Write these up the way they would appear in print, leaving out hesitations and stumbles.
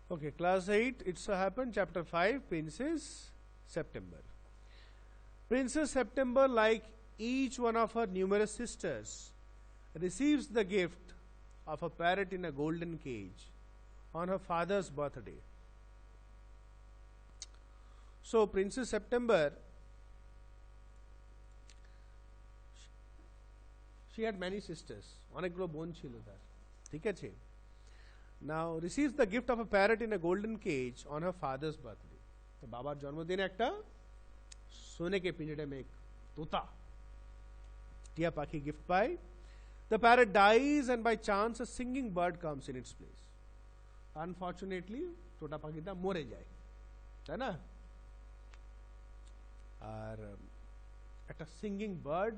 Okay, class 8, it so happened, chapter 5, Princess September. Princess September, like each one of her numerous sisters, receives the gift of a parrot in a golden cage on her father's birthday. So, Princess September, she had many sisters, অনেকগুলো বোন ছিল তার, ঠিক আছে? Now receives the gift of a parrot in a golden cage on her father's birthday. তো বাবার জন্মদিনে একটা सोने के पिंजरे में एक तोता टिया पाखी गिफ्ट पाए. The parrot dies and by chance a singing bird comes in its place. Unfortunately तोता पाखीটা মরে যায়, তাই না? আর একটা সিঙ্গিং বার্ড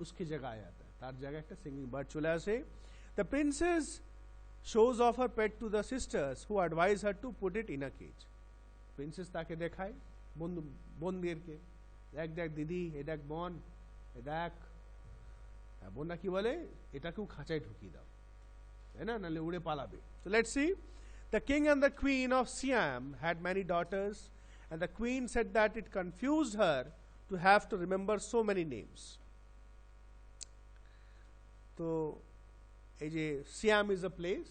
उसकी जगह आ जाता है, तार जगह একটা সিঙ্গিং বার্ড চলে আসে. The princess shows off her pet to the sisters who advise her to put it in a cage. Princess তাকে দেখায় বোনদেরকে, দেখ দিদি, এ দেখ বোন, এ দেখ. বোনরা কি বলে, এটাকেও খাঁচায় ঢুকিয়ে দাও, তাই না, নাহলে উড়ে পালাবে. So let's see. The king and the queen of Siam had many daughters, and the queen said that it confused her to have to remember so many names. তো এই যে সিয়াম ইজ আ প্লেস,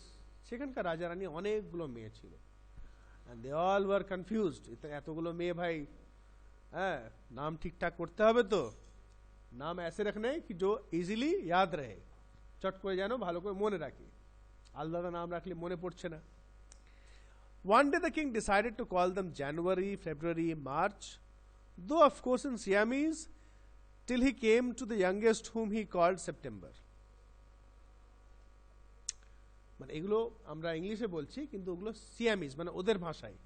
সেখানকার রাজা রানী অনেকগুলো মেয়ে ছিল, and they all were confused. এতগুলো মেয়ে ভাই, হ্যাঁ, নাম ঠিকঠাক করতে হবে তো, নাম ऐसे रखने कि जो इजीली याद रहे, চট করে যেন ভালো করে মনে রাখে, আলাদা নাম রাখলে মনে পড়ছে না. One day the king decided to call them January, February, March, though of course in Siamese, till he came to the youngest whom he called September. মানে এগুলো আমরা ইংলিশে বলছি, কিন্তু ওগুলো সিয়ামিজ মানে ওদের ভাষায়,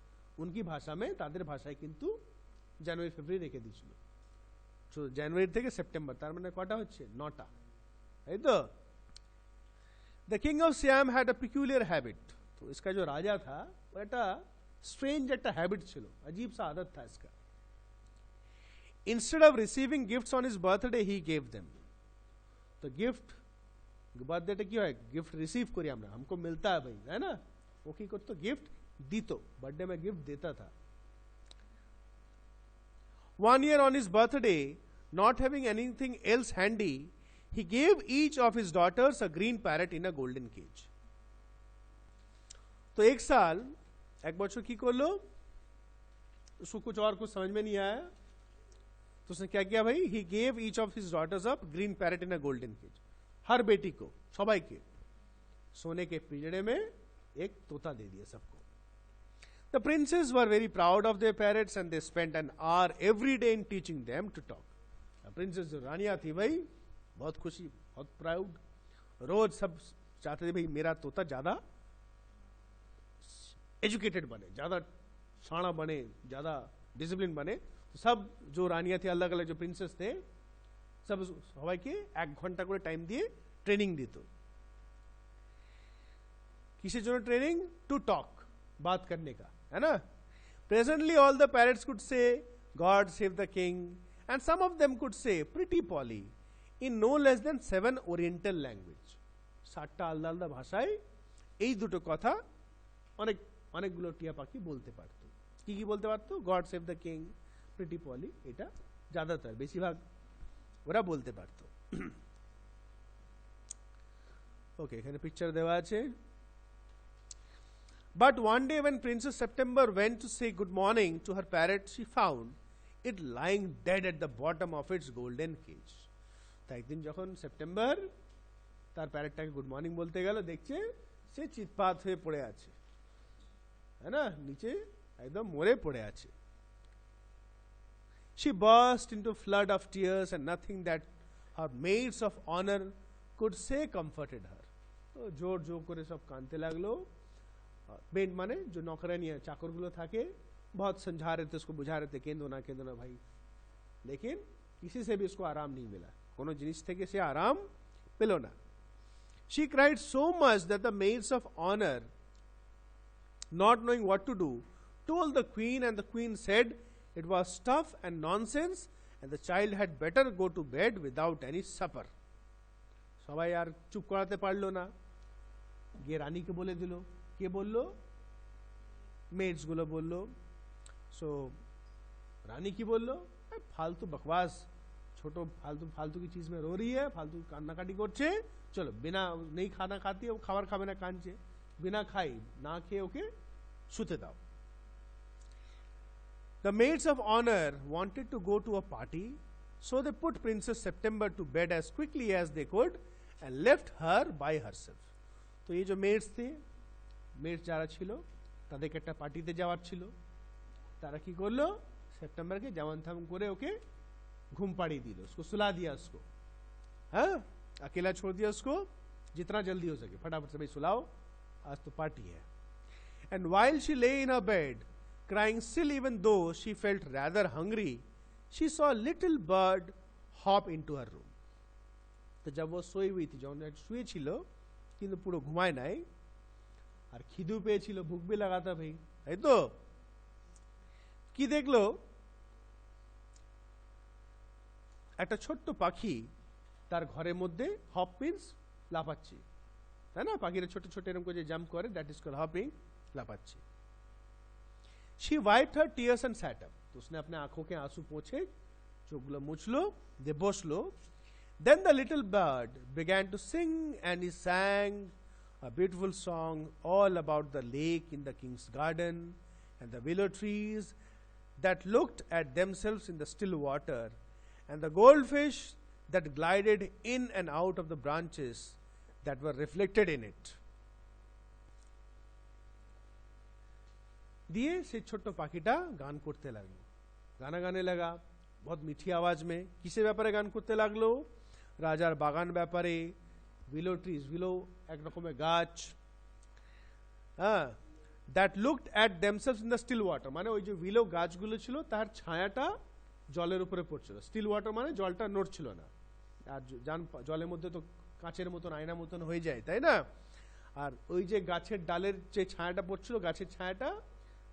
উনকি ভাষা মে, তাদের ভাষায় কিন্তু জানুয়ারি ফেব্রুয়ারি রেখে দিয়েছিল. তো জানুয়ারি থেকে সেপ্টেম্বর, তার মানে কটা হচ্ছে, 9টা, তাই তো. The king of Siam had a peculiar habit. তো इसका जो राजा था वो একটা স্ট্রেঞ্জ একটা হ্যাবিট ছিল, अजीब सा आदत था इसका. Instead of receiving gifts on his birthday, he gave them. तो गिफ्ट বার্থডেটা কি হয়, গিফট রিসিভ করি আমরা, हमको मिलता है भाई, है ना, वो কি করতো, गिफ्ट দিত, बर्थडे में गिफ्ट देता था. One year on his birthday, not having anything else handy, he gave each of his daughters a green parrot in a golden cage. तो एक साल, एक बच्चों की करलो, उसको कुछ और कुछ समझ में नहीं आया, तो उसने क्या किया भाई, he gave each of his daughters a green parrot in a golden cage. हर बेटी को, सबाई सोने के पिंजरे में एक तोता दे दिया सबको. The princes were very proud of their parrots and they spent an hour every day in teaching them to talk. Princess जो रानियां थी भाई, बहुत खुशी, बहुत प्राउड, रोज सब चाहते थे भाई मेरा तोता ज्यादा एजुकेटेड बने, ज्यादा शाना बने, ज्यादा डिसिप्लिन बने. तो सब जो रानियां थी, अलग अलग जो प्रिंसेस थे, सब সবাইকে 1 ঘন্টা করে টাইম দিয়ে ট্রেনিং দিত. কিসের জন্য ট্রেনিং, টু টক, बात करने का, है ना. Presently all the parrots could say God save the king, and some of them could say pretty Polly in no less than 7 oriental language. 7টা আলাদা আলাদা ভাষায় এই দুটো কথা অনেক অনেকগুলো টিয়া পাখি বলতে পারত. কি কি বলতে পারত, God save the king, pretty Polly, এটা ज्यादातर বেশিরভাগ ওরা বলতে পারত. ওকে, এখানে পিকচার দেওয়া আছে. But one day when Princess September went to say good morning to her parrot, she found it lying dead at the bottom of its golden cage. তো একদিন যখন সেপ্টেম্বর তার প্যারেটটাকে গুড মর্নিং বলতে গেল, দেখছে সে চিৎপাত হয়ে পড়ে আছে, है ना, নিচে একদম মরে পড়ে আছে. She burst into a flood of tears and nothing that her maids of honor could say comforted her. তো জোর জোর করে সব কাঁদতে লাগলো. मेड माने जो नौकरानी चाकरगुलो थाके बहुत समझा रहे थे, उसको बुझा रहे थे, केंदो ना भाई, लेकिन किसी से भी उसको आराम नहीं मिला, कोनो जिनिस থেকে সে आराम পেলো না. She cried so much that the maids of honor, not knowing what to do, told the queen, and the queen said it was stuff and nonsense and the child had better go to bed without any supper. সবাই আর চুপ করাতে পারলো না. গিয়ে রানীকে বলে দিল। কে বললো? मेड्स गुलो बोलो। सो रानी की बोलो फालतू बकवास, छोटो फालतू फालतू की चीज में रो रही है, फालतू कान्नाकाटी करछे, चलो बिना नहीं खाना खाती है, खाবার খাবে না কাঁদছে, बिना खाई ना খেয়ে ওকে শুতে দাও। The maids of honor wanted to go to a party, so they put Princess September to bed as quickly as they could and left her by herself. तो ये जो मेड्स थे, मेड्स যারা ছিল তাদেরকে একটা পার্টিতে যাওয়ার ছিল, তারা কি করলো? সেপ্টেম্বরকে যেমন তেমন করে ওকে घूम पाड़ी दी, उसको सुला दिया, उसको हाँ अकेला छोड़ दिया उसको, जितना जल्दी हो सके फटाफट से भाई सुलाओ, आज तो पार्टी है। And while she lay in her bed crying still even though she felt rather hungry, she saw a little bird hop into her room. तो जब वो सोई हुई थी, जब শুয়ে ছিল কিন্তু পুরো ঘুমায় নাই, আর খিদু পেয়েছিল, ভুক भी लगा था भाई, তাই তো? কি দেখলো? একটা ছোট্ট পাখি তার ঘরের মধ্যে, হপ মিন্স লাফাচ্ছে, তাই না? পাখিরা ছোট ছোট এরকম করে জাম্প করে, দ্যাট ইজ কল্ড হপিং, লাফাচ্ছে। She wiped her tears and sat up. तो उसने अपने आंखों के आंसू पोंछे, चोखगुलो मुछलो, दे बसलो। Then the little bird began to sing, and he sang a beautiful song all about the lake in the king's garden and the willow trees that looked at themselves in the still water, and the goldfish that glided in and out of the branches that were reflected in it. दिए से छोटो पाखिटा गान करते लागलो, गाना गाने लगा बहुत मीठी आवाज में। किसे ব্যাপারে গান করতে লাগলো? রাজার বাগান ব্যাপারে, विलो ट्रीज, विलो एक रकमेर गाछ, that looked at themselves in the still water, মানে ওই যে विलो গাছগুলো ছিল তার ছায়াটা জলের উপরে পড়ছিল। স্টিল ওয়াটার মানে জলটা নড়ছিল না, আর জলের মধ্যে তো কাঁচের মতন আয়না মতন হয়ে যায়, তাই না? আর ওই যে গাছের ডালের যে ছায়াটা পড়ছিল, গাছের ছায়াটা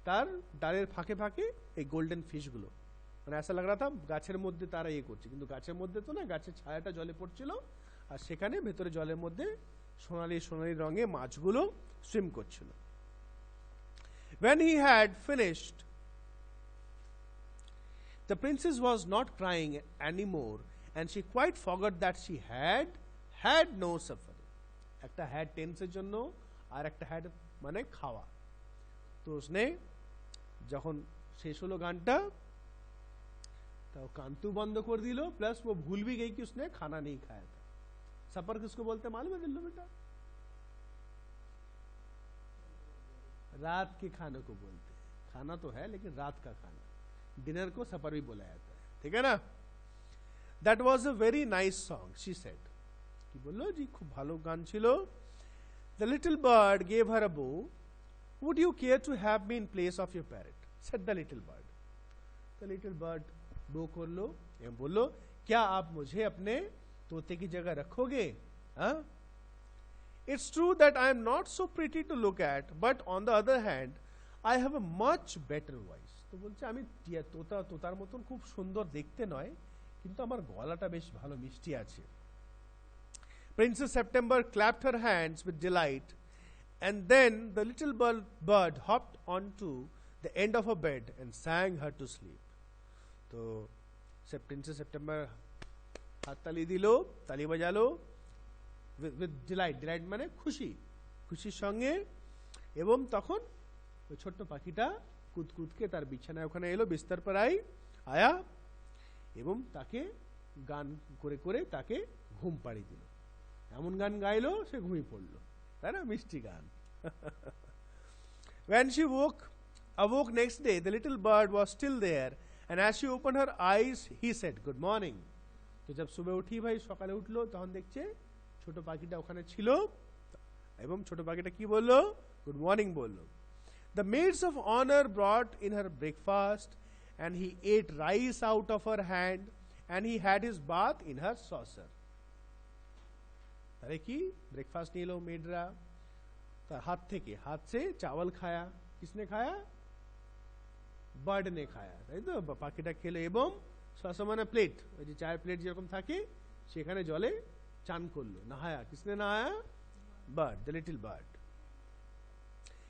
তার ডালের ফাঁকে ফাঁকে এই গোল্ডেন ফিশগুলো, মানে ऐसा लग रहा था গাছের মধ্যে তারা ইয়ে করছে, কিন্তু গাছের মধ্যে তো না, গাছের ছায়াটা জলে পড়ছিল, আর সেখানে ভেতরে জলের মধ্যে সোনালী সোনালী রঙে মাছগুলো সুইম করছিল। When he had finished, the princess was not crying anymore, and she quite forgot that she had no suffering. একটা had tense এর জন্য আর একটা had মানে খাওয়া। তো उसने যখন শেষ হলো গানটা, तो कांतु बंद कर दिलो, प्लस वो भूल भी गई कि उसने खाना नहीं खाया था। सफर किसको बोलते मालूम है दिल्लो बेटा? रात के खाने को बोलते हैं। खाना तो है लेकिन रात का खाना, डिनर को सफर भी बोला जाता है, ठीक है ना? That was a very nice song, she said. कि बोलो जी खूब भालो गान छिलो। The little bird gave her a bow. Would you care to have me in place of your parrot? Said the little bird. The little bird बो कर लो, एवं बोलो क्या आप मुझे अपने तोते की जगह रखोगे? It's true that I am not so pretty to look at, but on the other hand, I have a much better voice. তো বলছে আমি তোতার মতন খুব সুন্দর দেখতে নয়, কিন্তু আমার গলাটা বেশ ভালো মিষ্টি আছে। Princess September clapped her hands with delight, and then the little bird hopped onto the end of her bed and sang her to sleep. तो प्रिंसेस सेप्टेम्बर हाथ ताली दिलो, ताली बजालो, with delight, delight মানে খুশি, খুশির সঙ্গে। এবং তখন ওই ছোট্ট পাখিটা কুদকুদকে তার বিছানায় ওখানে এলো, বিস্তার पर आया এবং তাকে গান করে করে তাকে ঘুম পাড়িয়ে দিল। এমন গান গাইলো সে ঘুমিয়ে পড়লো, তাই না? মিষ্টি গান। When she awoke next day, the little bird was still there, and as she opened her eyes, he said, "Good morning." তো जब सुबह उठी भाई সকালে উঠলো, তখন দেখছে ছোট পাখিটা ওখানে ছিল, এবং ছোট পাখিটা কি বললো? গুড মর্নিং বললো। The maids of honor brought in her breakfast, and he ate rice out of her hand, and he had his bath in her saucer. তাহলে কি ব্রেকফাস্ট নিয়ে এলো মেডরা, তার হাত থেকে, হাত से चावल खाया। किसने खाया? বার্ড ने খায়া, তাই তো? পাখিটা খেলো, এবং সসমানে প্লেট, ওই যে চায়ের প্লেট যেরকম থাকে সেখানে জলে চান করলো, নহায়া। কিসনে নহায়া? Bird, the little bird.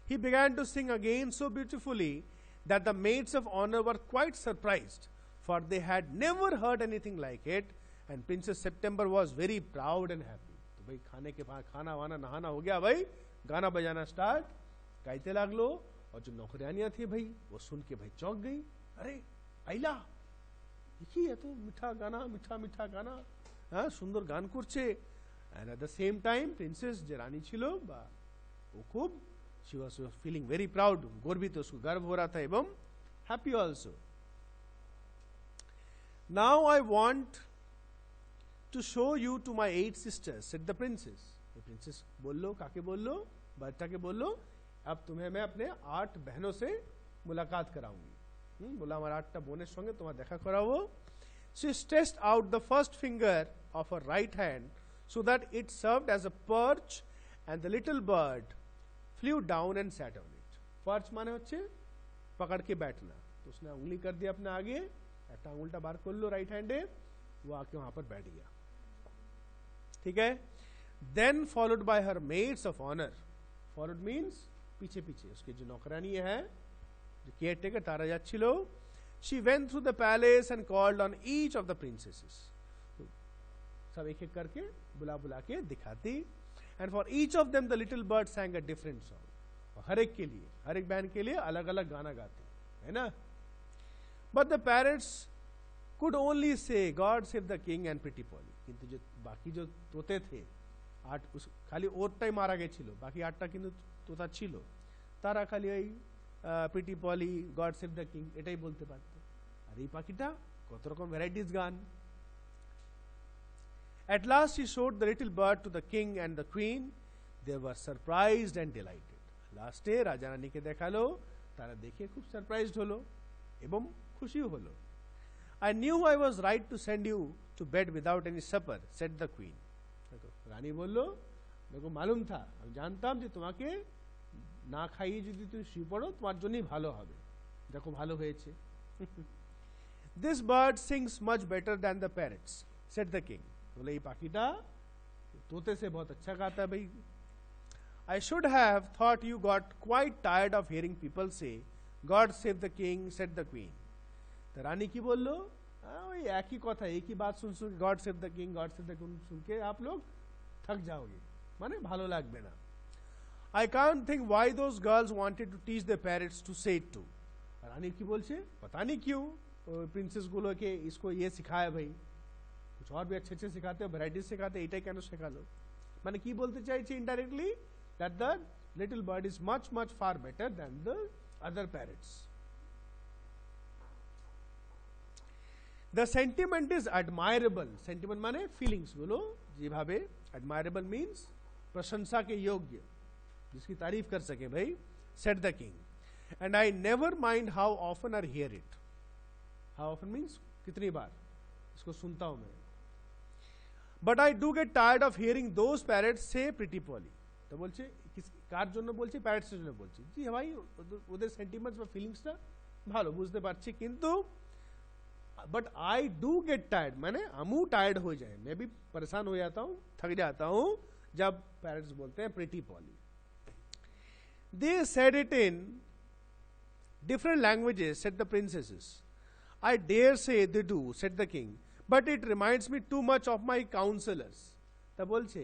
He began to sing again so beautifully that the maids of honor were quite surprised, for they had never heard anything like it, and Princess September was very proud and happy. तो भाई खाने के बाद खाना वाना नहाना हो गया, भाई गाना बजाना स्टार्ट, गाइते लागलो, और जो नौकरानियां थी भाई वो सुन के भाई चौंक गई, अरे आइला देखी है तो मीठा गाना, मीठा मीठा गाना, हाँ सुंदर गान करছে। And at the same time princess যে রানী ছিল বা ও খুব she was feeling very proud, গর্বিত, उसको गर्व हो रहा था एवं happy also. Now I want to show you to my 8 sisters, said the princess. ये princess बोल लो, काके बोल लो, बच्चा के बोल लो, अब तुम्हें मैं अपने 8 बहनों से मुलाकात कराऊंगी। बोला हमारा 8टा বোনের সঙ্গে তোমার দেখা করাবো। She stretched out the first finger of her right hand so that it served as a perch, and the little bird flew down and sat on it. Perch माने होच्छे पकड़ के बैठना, तो उसने उंगली कर दिया अपने आगे, एक अंगुलटा बाहर कर लो राइट हैंड, वो आके वहां पर बैठ गया, ठीक है। Then followed by her maids of honor, followed means पीछे पीछे उसके जो नौकरानी है, जो केयरटेकर तारा যাচ্ছিল, she went through the palace and called on each of the princesses. तो सब एक एक करके बुला बुला के दिखाती, and for each of them the little bird sang a different song. और हर एक के लिए, हर एक बहन के लिए अलग अलग गाना गाती, है ना। But the parrots could only say God save the king and pretty Polly. किंतु जो बाकी जो तोते थे 8 उस खाली ওরটাই মারা গেছিল, বাকি 8টা কিন্তু তোতা ছিল, তারা খালি ওই pretty Polly, God save the king এটাই বলতে পারতো, আর এই পাখিটা কত রকম ভ্যারাইটিস গান। At last he showed the little bird to the king and the queen. They were surprised and delighted. লাস্টে রাজা রানীকে দেখালো, তারা দেখে খুব সারপ্রাইজড হলো এবং খুশিও হলো। I knew I was right to send you to bed without any supper, said the queen. রানী বললো, मेरे को मालूम था, আমি জানতাম যে তোমাকে না খাইয়ে যদি তুমি শুয়ে পড়ো তোমার জন্যই ভালো হবে, দেখো ভালো হয়েছে। This bird sings much better than the parrots, said the king. बोले ये पाखीटा तोते से बहुत अच्छा गाता है भाई। I should have thought you got quite tired of hearing people say, God save the king, said the queen. तो रानी की बोल लो, वही एक ही कथा, एक ही बात सुन सुन God save the king, God save the king सुन के आप लोग थक जाओगे, माने भालो लागबे ना। I can't think why those girls wanted to teach the parrots to say it too. रानी की बोलছে पता नहीं क्यों प्रिंसेस गुलो के इसको ये सिखाया भाई, कुछ और भी अच्छे अच्छे सिखाते हो, वैराइटीज सिखाते, एटाই কেন শেখালো, মানে কি বলতে চাইছে ইনडाইরেক্টলি that the little bird is much much far better than the other parrots. The sentiment is admirable. Sentiment माने feelings बोलो যেভাবে, admirable means प्रशंसा के योग्य, जिसकी तारीफ कर सके भाई, said the king. And I never mind how often I hear it. How often means कितनी बार इसको सुनता हूं मैं। But I do get tired of hearing those parrots say pretty Polly. तो बोलছে किस কার জন্য বলছে, প্যারেটস এর জন্য বলছে। জি ভাই ওদের সেন্টিমেন্টস বা ফিলিংসটা ভালো বুঝতে পারছি, কিন্তু but I do get tired, मैंने हमू टायर्ड हो जाए, मैं भी परेशान हो जाता हूँ, थक जाता हूँ जब पेरेंट्स बोलते हैं pretty Polly. They said it in different languages, said the princesses. I dare say they do, said the king, but it reminds me too much of my counsellors. तब बोलছে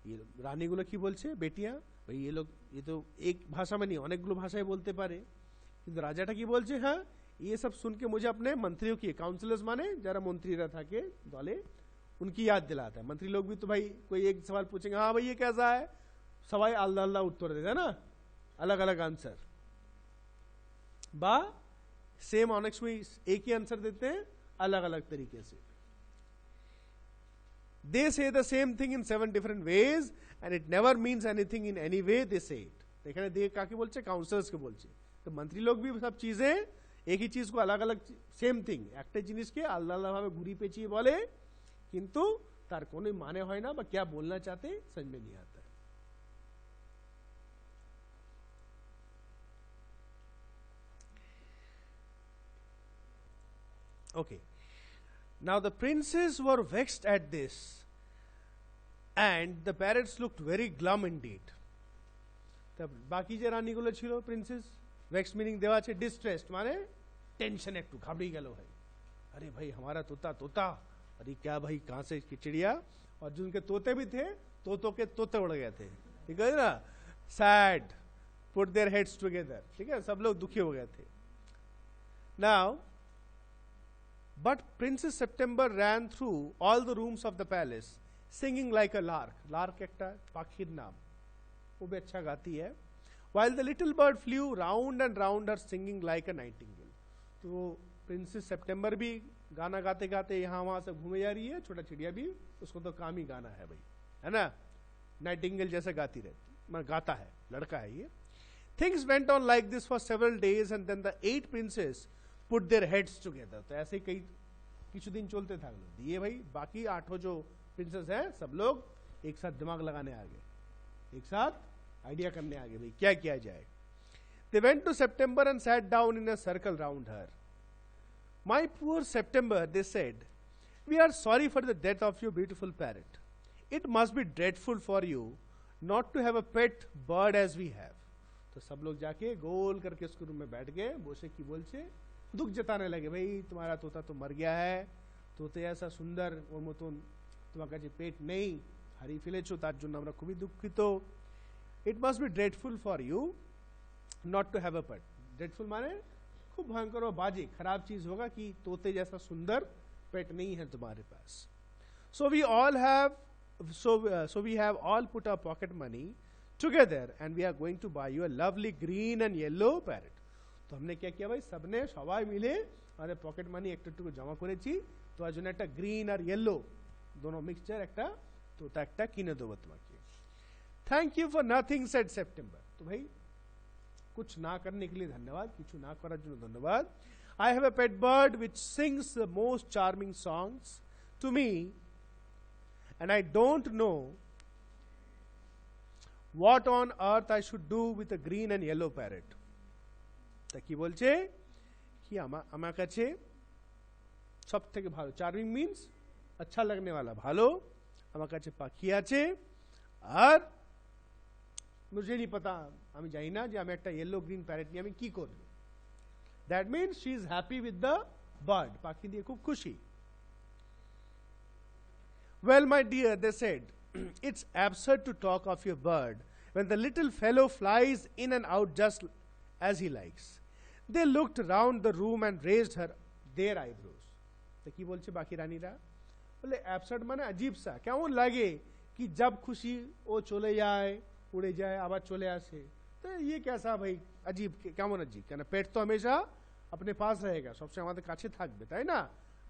ये রানীগুলো কি বলছে, বেটিয়া ভাই ये लोग ये तो एक भाषा में नहीं অনেকগুলো ভাষায় বলতে পারে, কিন্তু রাজাটা কি বলছে, হ্যাঁ ये सब सुन के मुझे अपने मंत्रियों की, काउंसलर्स माने जरा मंत्रीरा থাকে দলে, उनकी याद दिलाता है। मंत्री लोग भी तो भाई कोई एक सवाल पूछेंगे, हाँ भाई ये कैसा है, सवाई आलदा आलदा उत्तर देते हैं ना, अलग अलग आंसर, बा सेम ऑनेक्स में एक ही आंसर देते हैं अलग अलग तरीके से। They say the same thing in 7 different ways and it never means anything in any way they say it. এখানে দিয়ে কাকে বলছে, কাউন্সিলর্স কে বলছে। তো मंत्री लोग भी सब चीजें एक ही चीज को अलग अलग, सेम थिंग একটা জিনিসকে আলাদা আলাদা ভাবে ঘুরি পেঁচিয়ে বলে, কিন্তু তার কোনো মানে হয় না বা क्या बोलना चाहते समझ में नहीं आता है। Okay, now the princes were vexed at this and the parrots looked very glum indeed. বাকি যে রানীগুলো ছিল প্রিন্সেস, ভেক্স মিনিং দেওয়া আছে ডিস্ট্রেসড মানে টেंशन একটু घबरी গেল भाई, अरे भाई हमारा तोता तोता, अरे क्या भाई कहाँ से चिड़िया, और जो उनके तोते भी थे तोतों के तोते उड़ गए थे, ठीक है ना, sad, put their heads together, ठीक है, सब लोग दुखी हो गए थे. Now but Princess September ran through all the rooms of the palace singing like a lark. Lark একটা পাখির নাম, वो भी अच्छा गाती है. While the little bird flew round and round her singing like a nightingale. तो प्रिंसेस सितंबर भी गाना गाते गाते यहाँ वहाँ से घूमे जा रही है, छोटा चिड़िया भी, उसको तो काम ही गाना है भाई, है ना, नाइटिंगेल जैसे गाती रहती, मतलब गाता है, लड़का है ये. Things went on like this for several days and then the 8 princes put their heads together. तो ऐसे कई कुछ दिन चलते थे. ये भाई बाकी 8 जो प्रिंसेस हैं सब लोग एक साथ दिमाग लगाने आ गए, एक साथ आइडिया करने आ गए भाई क्या किया जाए. They went to September and sat down in a circle round her. My poor September, they said, we are sorry for the death of your beautiful parrot. It must be dreadful for you not to have a pet bird as we have. तो सब लोग जाके गोल करके उसके room में बैठ गए, बोसे की बोल से दुख जताने लगे, भाई तुम्हारा तोता तो मर गया है, तोते ऐसा सुंदर ওর মতন তোমার কাছে পেট নেই, হারিয়ে ফেলেছো, তার জন্য আমরা খুবই দুঃখিত. It must be dreadful for you not to have a pet. Dreadful माने खूब भयंकर और बाजी खराब चीज होगा कि तोते जैसा सुंदर पेट नहीं है तुम्हारे पास. So we have all put our pocket money together and we are going to buy you a lovely green and yellow parrot. तो हमने क्या किया भाई, सबने सबाई मिले और पॉकेट मनी একটু জমা করেছি, তো আজ একটা গ্রিন আর ইয়েলো दोनों मिक्सचर একটা তোতা একটা কিনে দেবো তোমাকে. Thank you for nothing said September. तो भाई कुछ ना करने के लिए धन्यवाद, কিছু না করার জন্য ধন্যবাদ. I have a pet bird which sings the most charming songs to me and I don't know what on earth I should do with a green and yellow parrot. তা কি বলছে कि আমার কাছে সব থেকে ভালো, চার্মিং মিন্স अच्छा लगने वाला, ভালো আমার কাছে পাখি আছে, আর मुझे नहीं पता, আমি জানি না যে আমি একটা ইয়েলো গ্রিন প্যারেট নিয়ে আমি কি করব. That means she is happy with the bird, পাখি দিয়ে খুব খুশি. Well, my dear, they said, it's absurd to talk of your bird when the little fellow flies in and out just as he likes. They looked round the room and raised their eyebrows. तो की बोलছে बाकी रानीरा, बोले absurd माने अजीब सा, কেমন লাগে कि जब खुशी वो चले जाए, उड़े जाए, आवाज चले आसे, तो ये कैसा भाई अजीब, কেমন अजीब, কেন পেট তো हमेशा अपने पास रहेगा, सबसे আমাদের কাছে থাকবে, তাই না,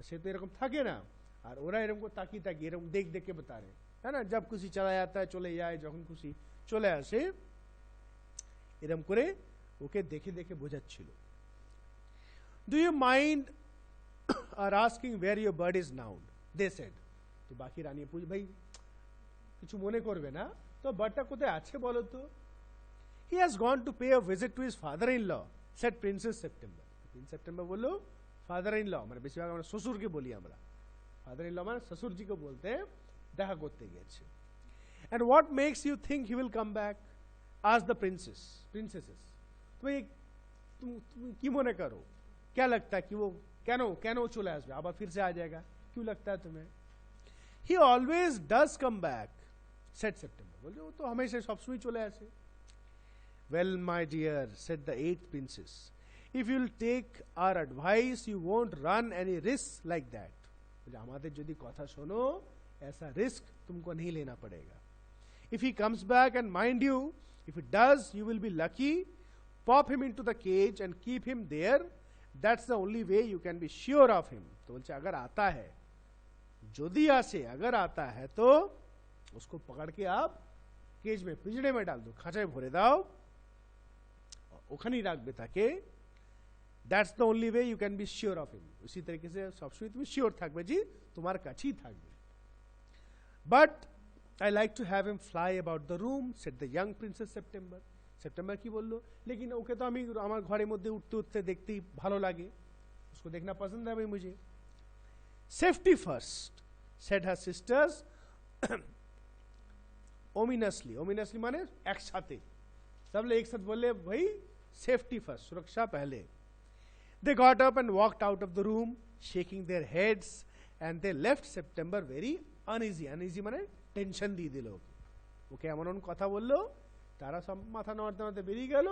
সে তো এরকম থাকে না, আর ওরা এরকম তাকিয়ে তাকিয়ে এরকম দেখ দেখে बता रहे, है ना, जब खुशी चला जाता है चले जाए, যখন খুশি চলে আসে, এরকম করে ওকে দেখে দেখে বোঝাচ্ছিল. Do you mind are asking where your bird is now? They said. तो बाकी रानी पूछ, भाई কিছু মনে করবে না তো, বার্ডটা কোথায় আছে বলো তো. He has gone to pay a visit to his father-in-law, said Princess September. Princess September বললো father-in-law, মানে বেশিরভাগ আমরা শ্বশুরকে বলি, আমরা father-in-law মানে শ্বশুরজিকে বলতে, দেখা করতে গেছে. And what makes you think he will come back? asked the princesses. তুমি কি মনে করো, क्या लगता है कि वो কেন চলে আসবে, আবার फिर से आ जाएगा, क्यों लगता है तुम्हें? He always does come back, said September. बोले वो तो हमेशा सब समय चले আসে. Well, my dear, said the 8th princess, if you'll take our advice, you won't run any risks like that. बोले हमारे यदि কথা শোনো, ऐसा रिस्क तुमको नहीं लेना पड़ेगा. If he comes back, and mind you, if he does, you will be lucky. Pop him into the cage and keep him there. That's the only way you can be sure of him. तो बोलছে अगर आता है, যদি আসে, अगर आता है तो उसको पकड़ के आप केज में, पिंजड़े में डाल दो, खांचाয় ভরে দাও, ওখানেই রাখবে তাকে. That's the only way you can be sure of him. उसी तरीके से সবসময় তুমি শিওর থাকবে যে তোমার কাছেই থাকবে. But I like to have him fly about the room, said the young Princess September. September की बोल लो, लेकिन ओके तो আমি আমার ঘরের মধ্যে উঠতে উঠতে দেখতেই ভালো লাগে, उसको देखना पसंद है भाई मुझे. Safety first, said her sisters ominously. Ominously माने एक साथे, सब लोग एक साथ बोले भाई सेफ्टी फर्स्ट, सुरक्षा पहले। They got up and walked out of the room shaking their heads and they left September very uneasy. Uneasy মানে টেনশন দিয়ে দিল ওকে, এমন এমন কথা বললো, তারা সব মাথা নাড়তে নাড়তে বেরিয়ে গেল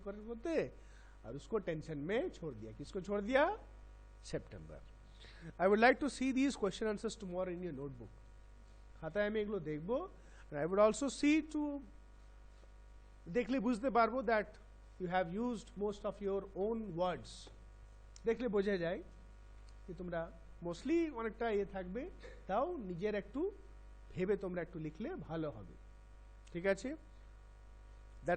করতে করতে, और उसको टेंशन में छोड़ दिया। किसको छोड़ दिया? September. I would like to see these question answers tomorrow in your notebook. খাতায় আমি এগুলো দেখবো। I would also see to देखले বুঝতে পারবো that you have used most of your own words। দেখলে বোঝা যায় যে তোমরা মোস্টলি অনেকটা ইয়ে থাকবে, তাও নিজের একটু ভেবে তোমরা একটু লিখলে ভালো হবে। ঠিক আছে?